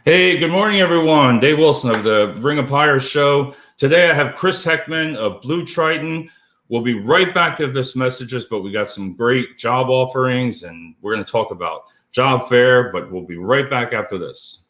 Hey, good morning, everyone. Dave Wilson of the Ring of Fire show. Today I have Chris Heckman of Blue Triton. We'll be right back to this messages, but we got some great job offerings, and we're going to talk about job fair, but we'll be right back after this.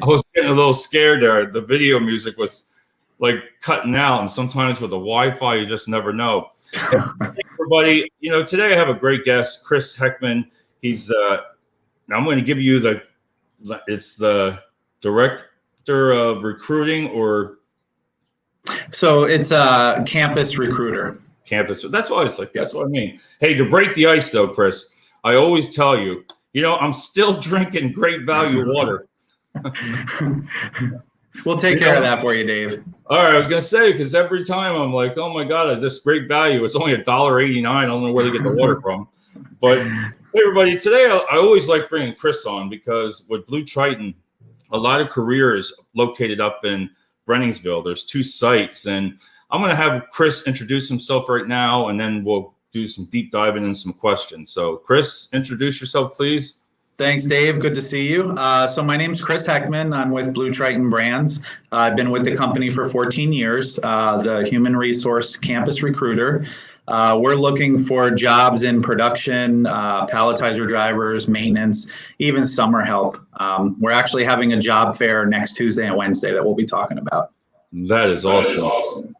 I was getting a little scared there. The video music was like cutting out, and sometimes with the Wi-Fi, you just never know. Hey, everybody, today I have a great guest, Chris Heckman. He's now I'm going to give you the director of recruiting, or so it's campus recruiter. Campus. That's what I was like. That's what I mean. Hey, to break the ice, though, Chris, I always tell you, I'm still drinking great value water. We'll take care of that for you, Dave. All right, I was gonna say, because every time I'm like, oh my god, this great value. It's only $1.89. I don't know where to get the water from. But hey, everybody, today I always like bringing Chris on, because with Blue Triton, a lot of careers located up in Breinigsville. There's 2 sites, and I'm gonna have Chris introduce himself right now, and then we'll do some deep diving and some questions. So, Chris, introduce yourself, please. Thanks, Dave. Good to see you. So my name's Chris Heckman. I'm with Blue Triton Brands. I've been with the company for 14 years, the human resource campus recruiter. We're looking for jobs in production, palletizer drivers, maintenance, even summer help. We're actually having a job fair next Tuesday and Wednesday that we'll be talking about. That is awesome.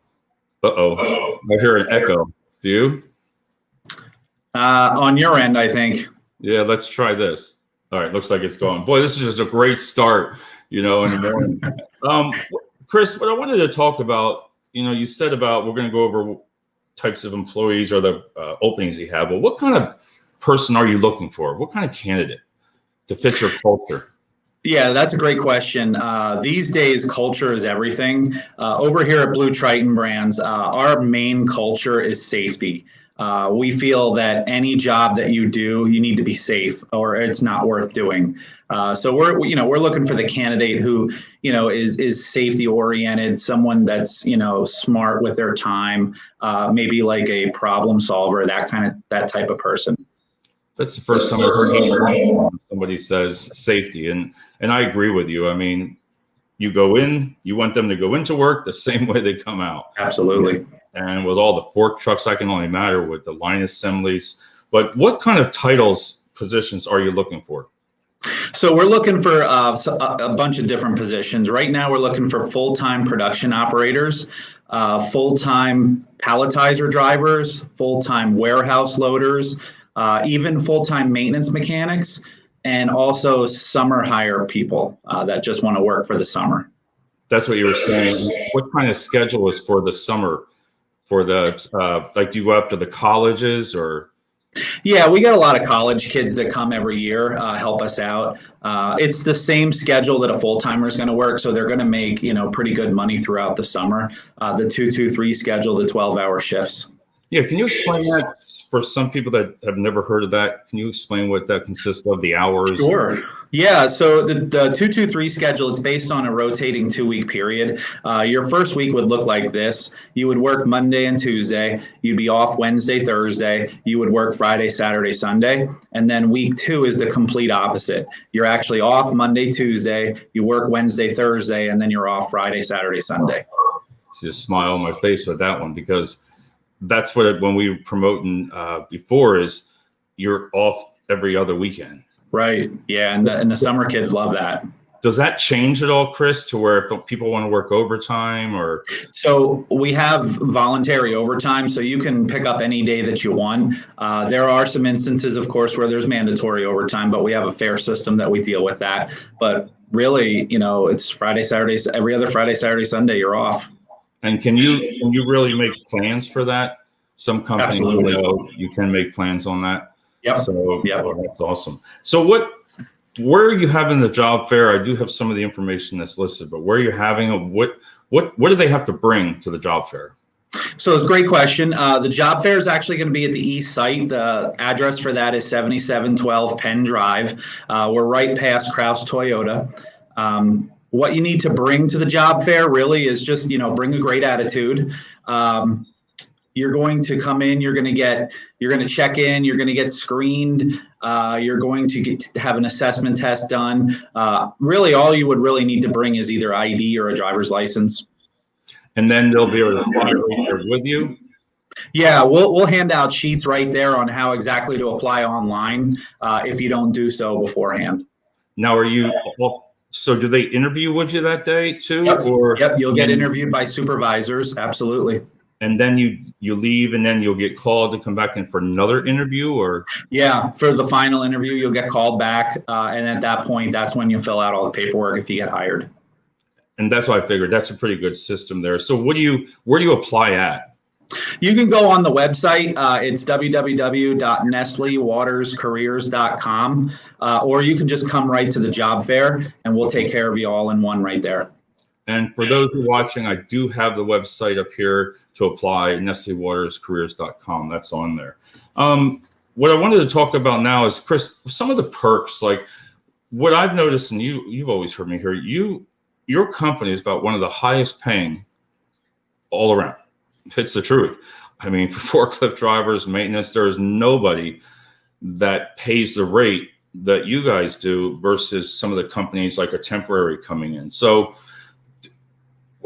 Uh-oh. I hear an echo. Do you? On your end, I think. Yeah, let's try this. All right, looks like it's going. Boy, this is just a great start, in the morning. Chris, what I wanted to talk about, you said about we're going to go over types of employees or the openings you have. But what kind of person are you looking for? What kind of candidate to fit your culture? Yeah, that's a great question. These days, culture is everything. Over here at Blue Triton Brands, our main culture is safety. We feel that any job that you do, you need to be safe, or it's not worth doing. So we're looking for the candidate who, is safety oriented, someone that's, smart with their time, maybe like a problem solver, that type of person. That's the first time I've heard somebody says safety, and I agree with you. I mean, you go in, you want them to go into work the same way they come out. Absolutely. And with all the fork trucks, I can only matter with the line assemblies. But what kind of titles, positions are you looking for? So we're looking for a bunch of different positions. Right now, we're looking for full-time production operators, full-time palletizer drivers, full-time warehouse loaders, even full-time maintenance mechanics, and also summer hire people that just want to work for the summer. That's what you were saying. What kind of schedule is for the summer? For the do you go up to the colleges, or? Yeah, we got a lot of college kids that come every year, help us out. It's the same schedule that a full-timer is going to work, so they're going to make pretty good money throughout the summer. The 2-2-3 schedule, the 12-hour shifts. Yeah, can you explain that for some people that have never heard of that? Can you explain what that consists of, the hours? Sure. Yeah, so the 2-2-3 schedule, it's based on a rotating 2-week period. Your first week would look like this. You would work Monday and Tuesday. You'd be off Wednesday, Thursday. You would work Friday, Saturday, Sunday. And then week 2 is the complete opposite. You're actually off Monday, Tuesday. You work Wednesday, Thursday, and then you're off Friday, Saturday, Sunday. see a smile on my face with that one, because that's what when we were promoting before is you're off every other weekend. Right. Yeah. And the summer kids love that. Does that change at all, Chris, to where if people want to work overtime or? So we have voluntary overtime, so you can pick up any day that you want. There are some instances, of course, where there's mandatory overtime, but we have a fair system that we deal with that. But really, it's Friday, Saturday, every other Friday, Saturday, Sunday, you're off. And can you really make plans for that? Some companies, you can make plans on that. Yep. So that's awesome. So where are you having the job fair? I do have some of the information that's listed, but where are you having it? What do they have to bring to the job fair? So it's a great question. The job fair is actually going to be at the east site. The address for that is 7712 Penn Drive. We're right past Kraus Toyota. What you need to bring to the job fair really is just, bring a great attitude. You're going to come in, you're going to check in, you're going to get screened. You're going to have an assessment test done. Really, all you would really need to bring is either ID or a driver's license. And then they'll be able to apply right there with you? Yeah, we'll hand out sheets right there on how exactly to apply online if you don't do so beforehand. Now, so do they interview with you that day too? Yep, you'll get interviewed by supervisors, absolutely. And then you leave, and then you'll get called to come back in for another interview, or? Yeah, for the final interview, you'll get called back, and at that point, that's when you fill out all the paperwork if you get hired. And that's what I figured. That's a pretty good system there. So where do you apply at? You can go on the website. It's www.nestlewaterscareers.com, or you can just come right to the job fair, and we'll take care of you all in one right there. And for those who are watching, I do have the website up here to apply, NestleWatersCareers.com. That's on there. What I wanted to talk about now is, Chris, some of the perks, like what I've noticed, and you've always heard me here, your company is about one of the highest paying all around. It's the truth. I mean, for forklift drivers, maintenance, there is nobody that pays the rate that you guys do versus some of the companies like a temporary coming in. So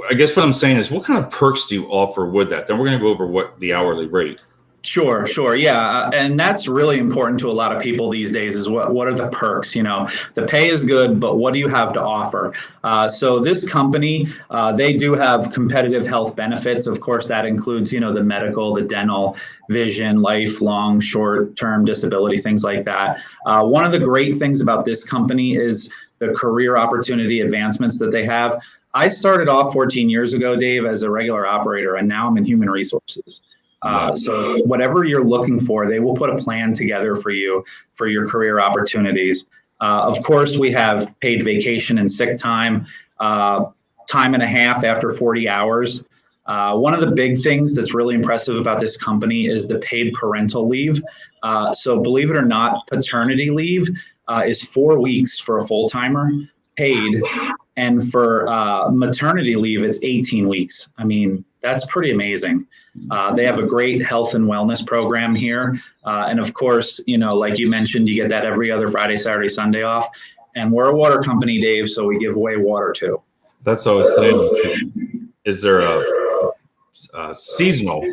I guess what I'm saying is, what kind of perks do you offer with that? Then we're going to go over what the hourly rate. Sure. Yeah. And that's really important to a lot of people these days is what are the perks? The pay is good, but what do you have to offer? So this company, they do have competitive health benefits. Of course, that includes, the medical, the dental, vision, lifelong, short-term disability, things like that. One of the great things about this company is the career opportunity advancements that they have. I started off 14 years ago, Dave, as a regular operator, and now I'm in human resources. So whatever you're looking for, they will put a plan together for you for your career opportunities. Of course, we have paid vacation and sick time, time and a half after 40 hours. One of the big things that's really impressive about this company is the paid parental leave. So believe it or not, paternity leave is 4 weeks for a full-timer paid. And for maternity leave, it's 18 weeks. I mean, that's pretty amazing. They have a great health and wellness program here. And of course, like you mentioned, you get that every other Friday, Saturday, Sunday off. And we're a water company, Dave, so we give away water too. That's what I was saying. Is there a seasonal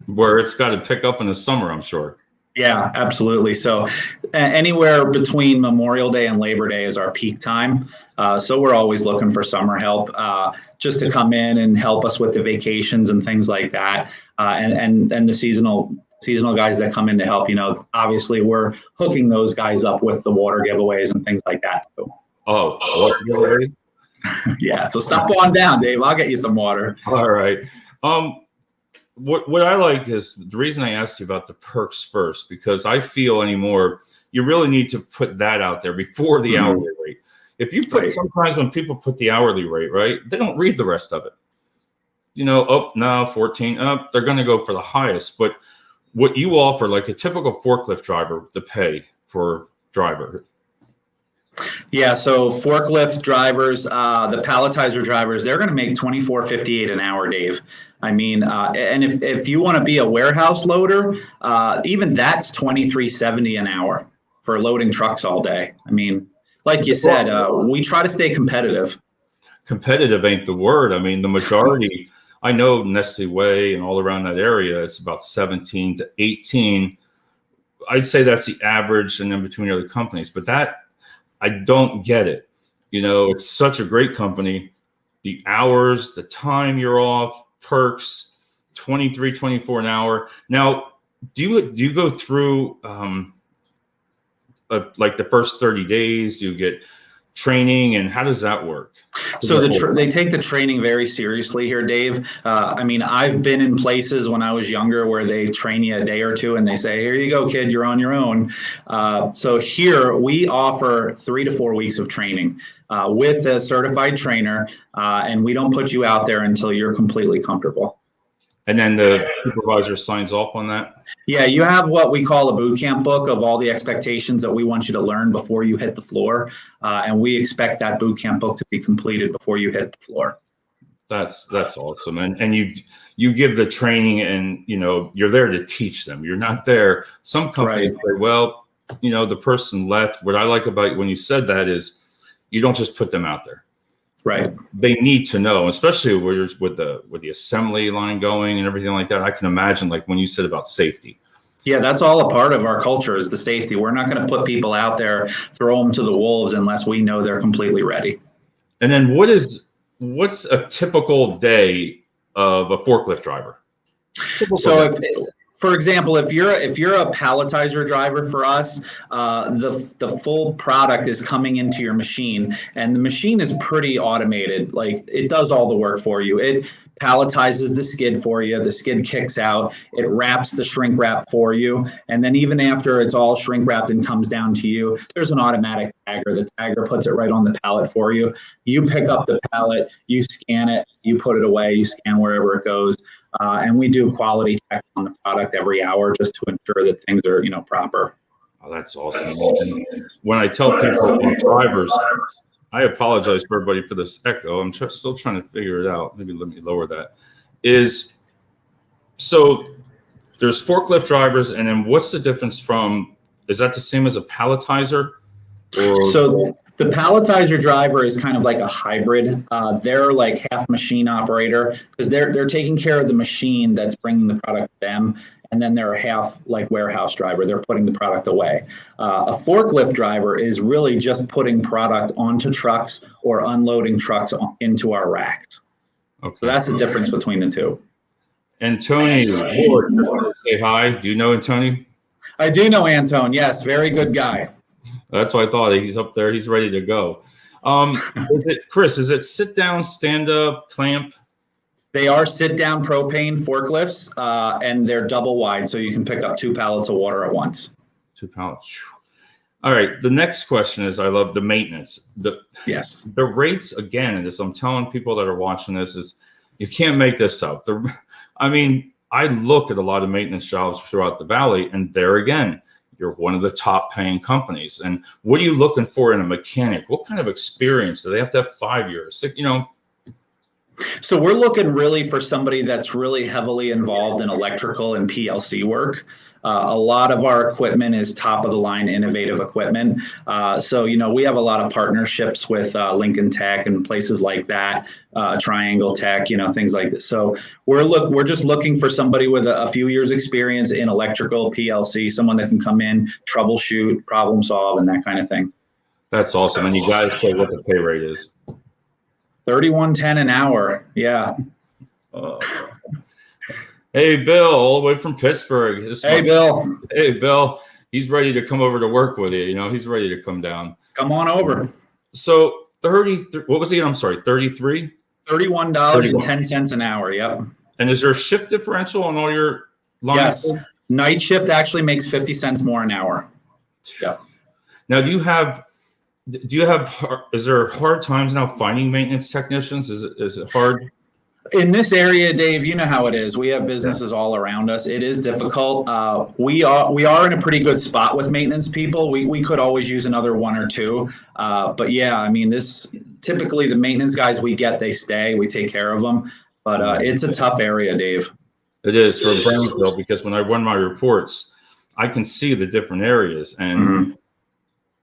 where it's got to pick up in the summer, I'm sure? Yeah, absolutely. So anywhere between Memorial Day and Labor Day is our peak time. So we're always looking for summer help just to come in and help us with the vacations and things like that. And the seasonal guys that come in to help, obviously we're hooking those guys up with the water giveaways and things like that. Oh, water giveaways? Yeah. So stop on down, Dave. I'll get you some water. All right. What I like is the reason I asked you about the perks first, because I feel anymore you really need to put that out there before the hourly rate. If you put sometimes when people put the hourly rate, right, they don't read the rest of it. 14, they're going to go for the highest. But what you offer, like a typical forklift driver, the pay for driver. Yeah, so forklift drivers, the palletizer drivers, they're going to make $24.58 an hour, Dave. I mean, and if you want to be a warehouse loader, even that's $23.70 an hour for loading trucks all day. I mean, like you said, we try to stay competitive. competitive ain't the word. I mean, the majority, I know Nestle Way and all around that area, it's about 17 to 18. I'd say that's the average, and then between other companies. But that, I don't get it. You know, it's such a great company. The hours, the time you're off, perks, 23, 24 an hour. Now, do you go through like the first 30 days? Do you get training, and how does that work? So they take the training very seriously here, Dave. I mean, I've been in places when I was younger where they train you a day or two and they say, here you go, kid, you're on your own. So here we offer 3 to 4 weeks of training with a certified trainer, and we don't put you out there until you're completely comfortable. And then the supervisor signs off on that? Yeah, you have what we call a boot camp book of all the expectations that we want you to learn before you hit the floor. And we expect that boot camp book to be completed before you hit the floor. That's awesome. And you give the training, and, you know, you're there to teach them. You're not there. Some companies say, well, you know, the person left. What I like about when you said that is you don't just put them out there. Right. They need to know, especially with the assembly line going and everything like that. I can imagine, like when you said about safety. Yeah, that's all a part of our culture, is the safety. We're not going to put people out there, throw them to the wolves unless we know they're completely ready. And then what's a typical day of a forklift driver? So for example, if you're a palletizer driver for us, the full product is coming into your machine, and the machine is pretty automated. Like, it does all the work for you. It palletizes the skid for you. The skid kicks out. It wraps the shrink wrap for you, and then even after it's all shrink wrapped and comes down to you, there's an automatic tagger. The tagger puts it right on the pallet for you. You pick up the pallet, you scan it, you put it away, you scan wherever it goes. And we do quality checks on the product every hour just to ensure that things are, you know, proper. Oh, that's awesome. And when I tell people drivers, I apologize for everybody for this echo. I'm still trying to figure it out. Maybe let me lower that. So there's forklift drivers, and then what's the difference is that the same as a palletizer? So the palletizer driver is kind of like a hybrid. They're like half machine operator, because they're taking care of the machine that's bringing the product to them, and then they're a half like warehouse driver. They're putting the product away. A forklift driver is really just putting product onto trucks or unloading trucks into our racks. Okay. So that's the difference between the two. And Tony, say hi. Do you know Tony? I do know Antone. Yes, very good guy. That's what I thought. He's up there. He's ready to go. Chris, is it sit down, stand up, clamp? They are sit down propane forklifts, and they're double wide, so you can pick up 2 pallets of water at once. 2 pallets. All right. The next question is, I love the maintenance. Yes. The rates, again, and this, I'm telling people that are watching this, is you can't make this up. I look at a lot of maintenance jobs throughout the valley, and there again, you're one of the top paying companies. And what are you looking for in a mechanic? What kind of experience? Do they have to have 5 years? 6, you know? So we're looking really for somebody that's really heavily involved in electrical and PLC work. A lot of our equipment is top of the line innovative equipment. So, you know, we have a lot of partnerships with Lincoln Tech and places like that, Triangle Tech, you know, things like this. So we're just looking for somebody with a few years experience in electrical, PLC, someone that can come in, troubleshoot, problem solve, and that kind of thing. That's awesome. And you got to say what the pay rate is. $31.10 an hour. Yeah. Hey, Bill, all the way from Pittsburgh. Bill. Hey, Bill. He's ready to come over to work with you. You know, he's ready to come down. Come on over. So what was it? I'm sorry, 33? $31.10 an hour. Yep. And is there a shift differential on all your lines? Yes. Night shift actually makes 50 cents more an hour. Yep. Now, is there hard times now finding maintenance technicians? Is it hard? In this area, Dave, you know how it is. We have businesses all around us. It is difficult. We are in a pretty good spot with maintenance people. We could always use another 1 or 2. But yeah, I mean, typically the maintenance guys we get, they stay. We take care of them. But it's a tough area, Dave. It is for Breinigsville, because when I run my reports, I can see the different areas. And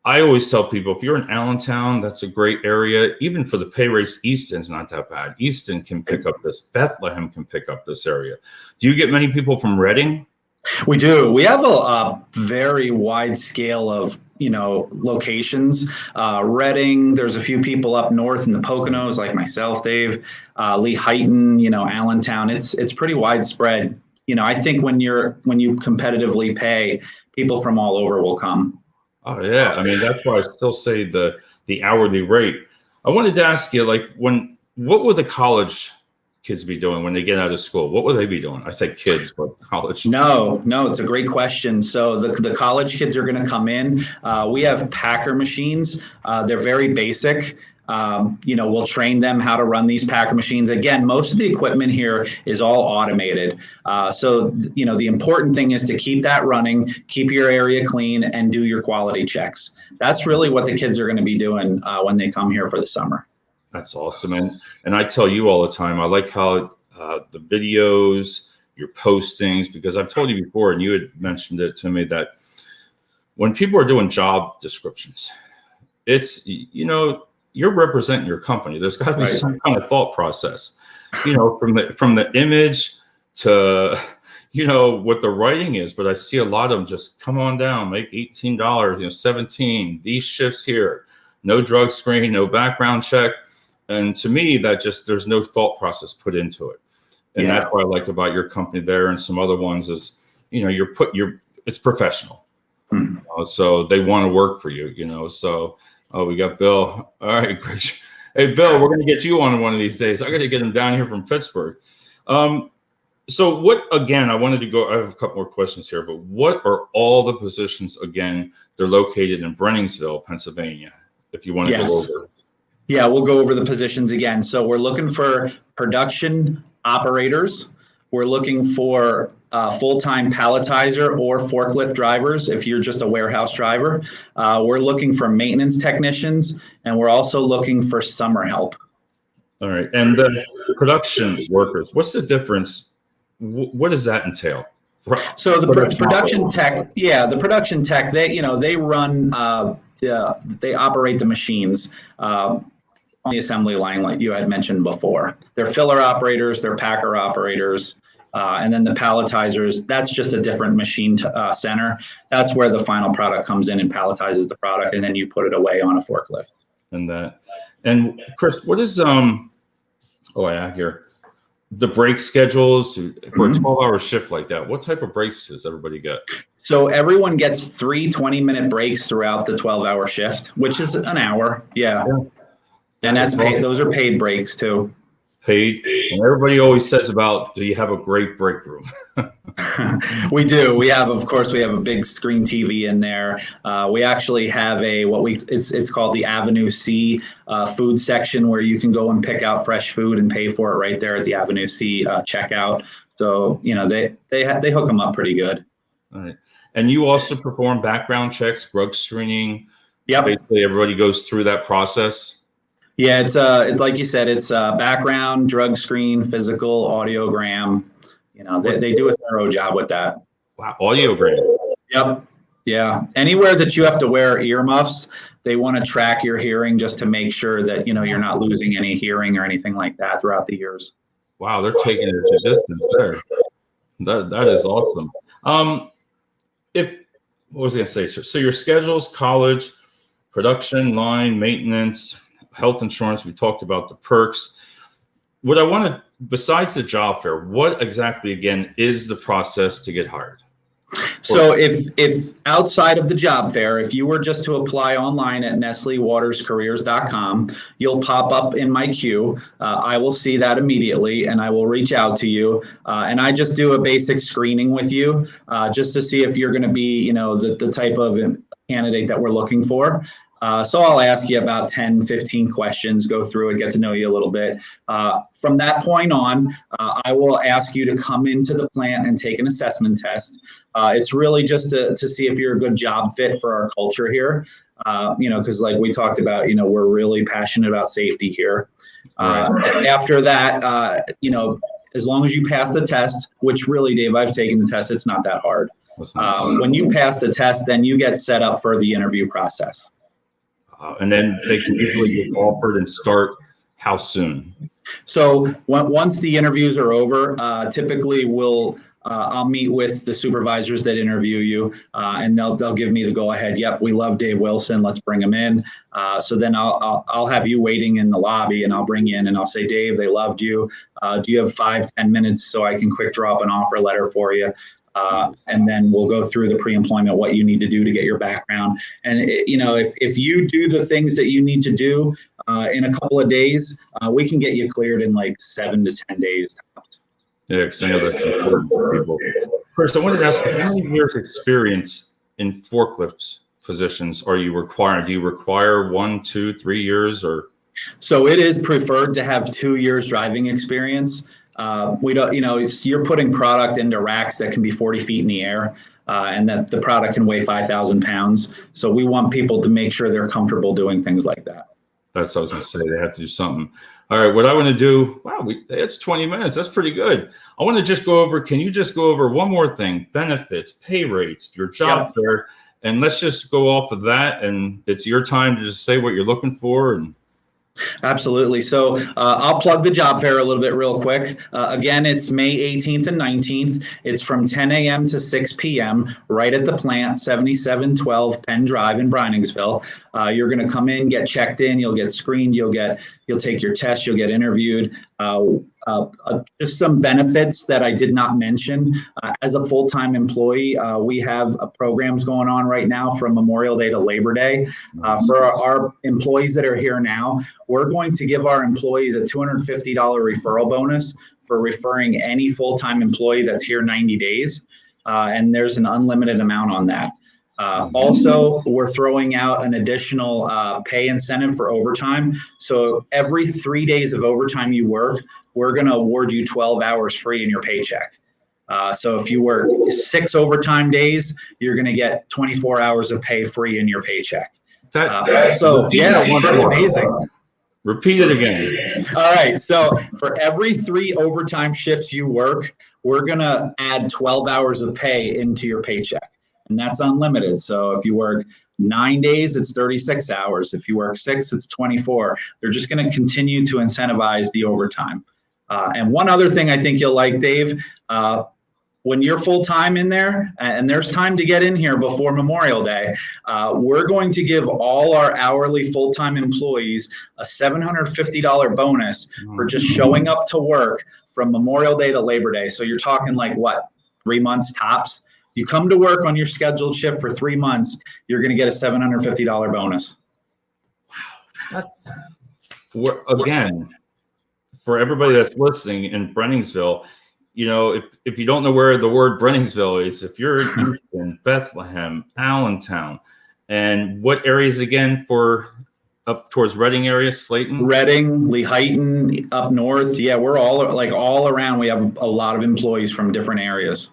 I always tell people, if you're in Allentown, that's a great area. Even for the pay rates, Easton's not that bad. Easton can pick up this. Bethlehem can pick up this area. Do you get many people from Reading? We do. We have a very wide scale of locations. Reading, there's a few people up north in the Poconos, like myself, Dave, Lehighton, Allentown. It's pretty widespread. I think when you competitively pay, people from all over will come. Oh yeah, I mean that's why I still say the hourly rate. I wanted to ask you, like, what would the college kids be doing when they get out of school? What would they be doing? I say kids, but college. No, it's a great question. So the college kids are going to come in. We have packer machines. They're very basic. We'll train them how to run these packer machines. Again, most of the equipment here is all automated. So the important thing is to keep that running, keep your area clean, and do your quality checks. That's really what the kids are going to be doing when they come here for the summer. That's awesome. And I tell you all the time, I like how the videos, your postings, because I've told you before, and you had mentioned it to me, that when people are doing job descriptions, it's, you're representing your company. There's got to be some kind of thought process, from the image to, what the writing is. But I see a lot of them just come on down, make $18, 17, these shifts here, no drug screen, no background check. And to me, that just, there's no thought process put into it. And that's what I like about your company there and some other ones is, it's professional. So they want to work for you, so. Oh, we got Bill. All right, great. Hey, Bill, we're going to get you on one of these days. I got to get him down here from Pittsburgh. So what, again, I wanted to go, I have a couple more questions here, but what are all the positions, again, they're located in Breinigsville, Pennsylvania, if you want to go over. Yeah, we'll go over the positions again. So we're looking for production operators. We're looking for full-time palletizer or forklift drivers if you're just a warehouse driver. We're looking for maintenance technicians, and we're also looking for summer help. All right. And the production workers, what's the difference? What does that entail? So the production tech, the production tech, they run, they operate the machines on the assembly line like you had mentioned before. They're filler operators, they're packer operators. And then the palletizers, that's just a different machine center. That's where the final product comes in and palletizes the product, and then you put it away on a forklift. And Chris, what is the break schedules for a 12-hour shift like that? What type of breaks does everybody get? So everyone gets 3 20-minute breaks throughout the 12-hour shift, which is an hour. Yeah. And that's paid. Those are paid breaks too. Paid. And everybody always says about, do you have a great break room? We do. We have a big screen TV in there. We actually have it's called the Avenue C food section, where you can go and pick out fresh food and pay for it right there at the Avenue C checkout. So, they hook them up pretty good. All right. And you also perform background checks, drug screening. Yep. Basically everybody goes through that process. Yeah, it's like you said, it's background, drug screen, physical, audiogram. They do a thorough job with that. Wow, audiogram. Yep. Yeah. Anywhere that you have to wear earmuffs, they want to track your hearing just to make sure that you're not losing any hearing or anything like that throughout the years. Wow, they're taking it to distance there. That is awesome. What was I going to say? So your schedules, college, production, line, maintenance, health insurance, we talked about the perks. What I want to, besides the job fair, what exactly, again, is the process to get hired? So if outside of the job fair, if you were just to apply online at NestleWatersCareers.com, you'll pop up in my queue. I will see that immediately, and I will reach out to you. And I just do a basic screening with you just to see if you're going to be, the type of candidate that we're looking for. So I'll ask you about 10, 15 questions, go through it, get to know you a little bit. From that point on, I will ask you to come into the plant and take an assessment test. It's really just to see if you're a good job fit for our culture here. Because like we talked about, we're really passionate about safety here. After that, as long as you pass the test, which really, Dave, I've taken the test, it's not that hard. When you pass the test, then you get set up for the interview process. And then they can usually get offered and start how soon? So once the interviews are over, typically I'll meet with the supervisors that interview you, and they'll give me the go ahead. Yep, we love Dave Wilson. Let's bring him in. So then I'll have you waiting in the lobby, and I'll bring you in, and I'll say, Dave, they loved you. Do you have 5-10 minutes so I can quick draw up an offer letter for you? And then we'll go through the pre-employment, what you need to do to get your background. And if you do the things that you need to do in a couple of days, we can get you cleared in like 7 to 10 days. Yeah, because I know that's important for people. First, I wanted to ask, how many years experience in forklift positions are you requiring? Do you require 1, 2, 3 years, or? So it is preferred to have 2 years driving experience. We don't, you're putting product into racks that can be 40 feet in the air, and that the product can weigh 5,000 pounds. So we want people to make sure they're comfortable doing things like that. That's what I was going to say. They have to do something. All right. What I want to do, it's 20 minutes. That's pretty good. I want to just go over, can you just go over one more thing? Benefits, pay rates, your job fair, and let's just go off of that. And it's your time to just say what you're looking for. And absolutely. So I'll plug the job fair a little bit real quick. Again, it's May 18th and 19th. It's from 10 a.m. to 6 p.m. right at the plant, 7712 Penn Drive in Breinigsville. You're going to come in, get checked in, you'll get screened, you'll take your test, you'll get interviewed. Just some benefits that I did not mention. As a full-time employee, we have programs going on right now from Memorial Day to Labor Day. For our employees that are here now, we're going to give our employees a $250 referral bonus for referring any full-time employee that's here 90 days. And there's an unlimited amount on that. Also, we're throwing out an additional pay incentive for overtime. So every 3 days of overtime you work, we're going to award you 12 hours free in your paycheck. So if you work 6 overtime days, you're going to get 24 hours of pay free in your paycheck. It's pretty amazing. Repeat it again. All right. So for every 3 overtime shifts you work, we're going to add 12 hours of pay into your paycheck. And that's unlimited. So if you work 9 days, it's 36 hours. If you work 6, it's 24. They're just going to continue to incentivize the overtime. And one other thing I think you'll like, Dave, when you're full-time in there, and there's time to get in here before Memorial Day, we're going to give all our hourly full-time employees a $750 bonus for just showing up to work from Memorial Day to Labor Day. So you're talking like, 3 months tops? You come to work on your scheduled shift for 3 months, you're going to get a $750 bonus. Wow. Again, for everybody that's listening in Breinigsville, if you don't know where the word Breinigsville is, if you're in Houston, Bethlehem, Allentown, and what areas again for up towards Reading area, Slayton? Reading, Lehighton, up north. Yeah, we're all around. We have a lot of employees from different areas.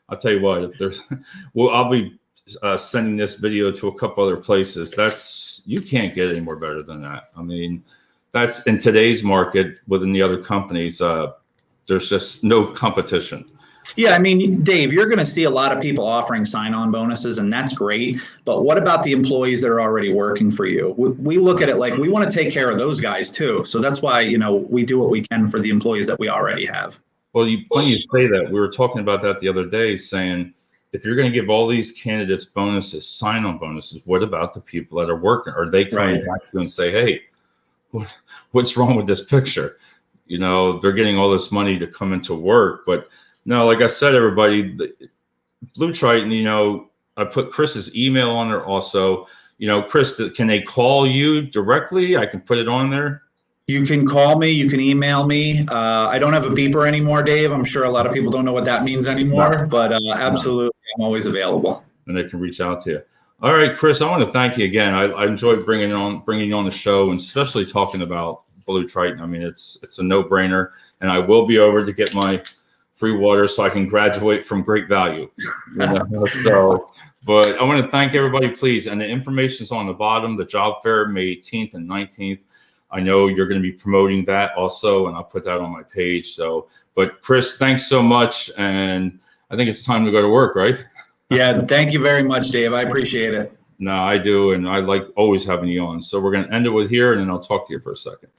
I'll tell you what, I'll be sending this video to a couple other places. You can't get any more better than that. I mean, that's in today's market within the other companies. There's just no competition. Yeah, I mean, Dave, you're going to see a lot of people offering sign-on bonuses, and that's great. But what about the employees that are already working for you? We look at it like we want to take care of those guys too. So that's why, we do what we can for the employees that we already have. Well, funny you say that. We were talking about that the other day, saying if you're going to give all these candidates bonuses, sign-on bonuses, what about the people that are working? Are they coming back to you and say, hey, what's wrong with this picture? They're getting all this money to come into work. But no, like I said, everybody, Blue Triton, I put Chris's email on there also. Chris, can they call you directly? I can put it on there. You can call me. You can email me. I don't have a beeper anymore, Dave. I'm sure a lot of people don't know what that means anymore, but absolutely, I'm always available. And they can reach out to you. All right, Chris, I want to thank you again. I enjoyed bringing you on the show, and especially talking about Blue Triton. I mean, it's a no-brainer, and I will be over to get my free water so I can graduate from great value. But I want to thank everybody, please. And the information's on the bottom, the job fair, May 18th and 19th. I know you're going to be promoting that also, and I'll put that on my page. But Chris, thanks so much. And I think it's time to go to work, right? Yeah. Thank you very much, Dave. I appreciate it. No, I do, and I like always having you on. So we're going to end it with here, and then I'll talk to you for a second.